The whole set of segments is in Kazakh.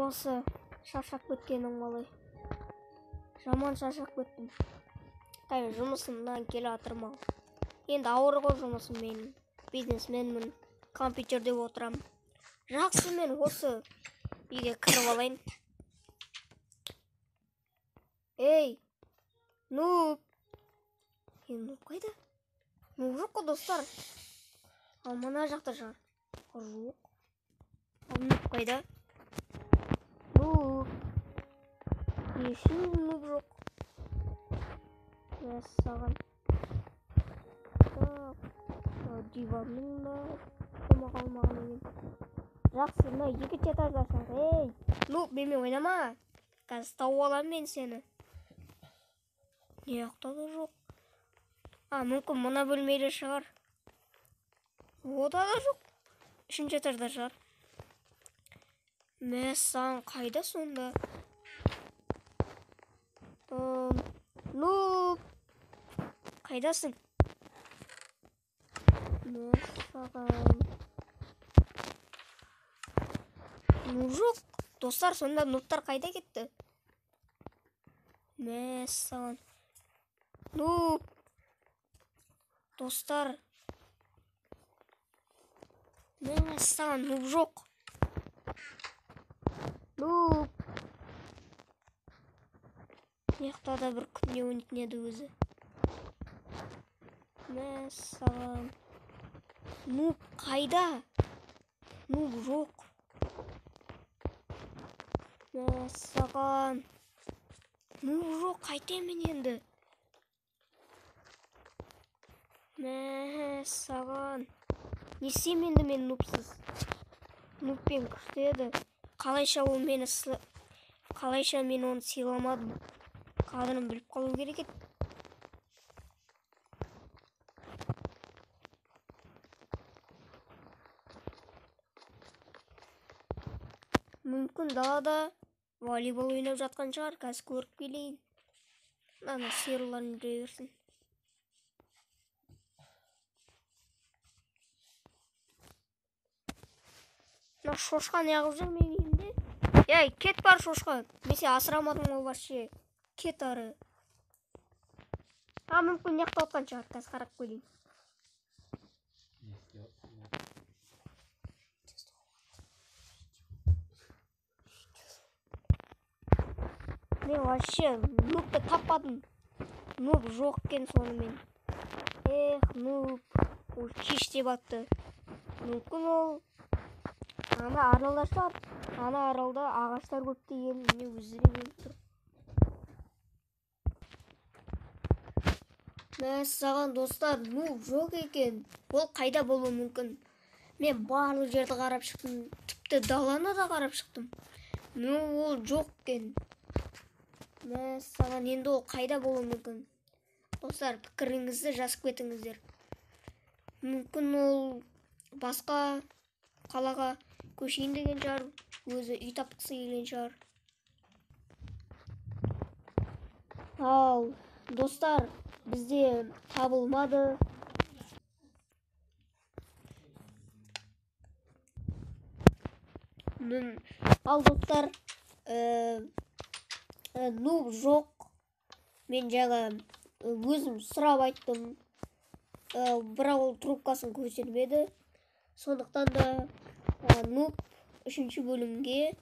Осы шаршап кеткенім қалай. Жаман шаршап кеттім. Қазір жұмысымнан келе жатырмын. Енді ауыр ғой жұмысым менің. Бизнесменмін, компьютерде отырамын. Жақсы, мен осы үйге кіріп алайын. Ей, Нуб. Нуб қайда? Нуб жоқ қой, достар. Ал мына жақта шығар. Жоқ. Ал Нуб қайда? Нуб. Ешін Нуб жоқ. Мәссаған. Диванның да қалмаған екен. Жақсы, мына екі этажда шығар. Ей, Нуб, менімен ойнама. Қазір тауып аламын мен сені. Не жақта да жоқ. Мүмкін мына бөлмеде шығар. Ода да жоқ. Үшінші этажда шығар. Мәссаған, қайда сонда? Нуб, қайдасың? Мәссаған. Нуб жоқ. Достар, сонда Нубтар қайда кетті? Мәссаған. Нуб. Достар. Мәссаған, Нуб жоқ. Нуб. Мияқта да бір күнде ойнайтын еді өзі. Мәссаған. Нуб қайда? Нуб жоқ. Мәссаған. Нуб жоқ, қайтемін енді. Мәссаған. Не істеймін енді мен Нубсыз? Нубпен күшті еді. Қалайша мен оны сыйламадым. Қадірін біліп қалу керек еді. Мүмкін далада волейбол ойнап жатқан шығар, қазір көріп келейін. Ана сиырларын жүре берсін. Шошқа неғып жүр мен үйімде? Ей, кет бар шошқа. Мен сені асырамадым ғой вообще. Кет ары. Мүмкін неқта отқан шығар, қазір қарап көрейін. Мен вообще Нубты таппадым. Нуб жоқ екен сонымен. Нуб. Ол кеш деп атты. Мүмкін ол ана аралда шығар. Ана аралда ағаштар көп деген не өздері келіп тұр. Мәссаған, достар, Нуб жоқ екен. Ол қайда болуы мүмкін? Мен барлық жерді қарап шықтым. Тіпті даланы да қарап шықтым. Ол жоқ екен. Мәссаған, енді ол қайда болуы мүмкін? Достар, пікіріңізді жазып кетіңіздер. Мүмкін ол басқа қалаға көшейін деген шығар. Өзі үй тапқысы келген шығар. Ал, достар, бізде табылмады. Ал, достар, Нуб жоқ. Мен жаңа өзім сұрап айттым. Бірақ ол трубкасын көтермеді. Сондықтан да Нуб үшінші бөлімге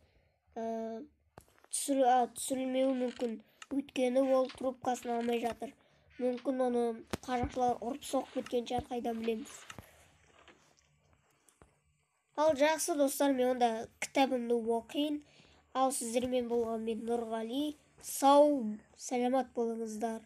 түсірілмеуі мүмкін. Өйткені ол трубкасын алмай жатыр. Мүмкін оны қарақшылар ұрып соғып кеткен шығар, қайдан білеміз. Ал, жақсы достар, мен онда кітабымды оқиын. Ал, сіздермен болған мен Нұрғали. Сау, саламат болыңыздар.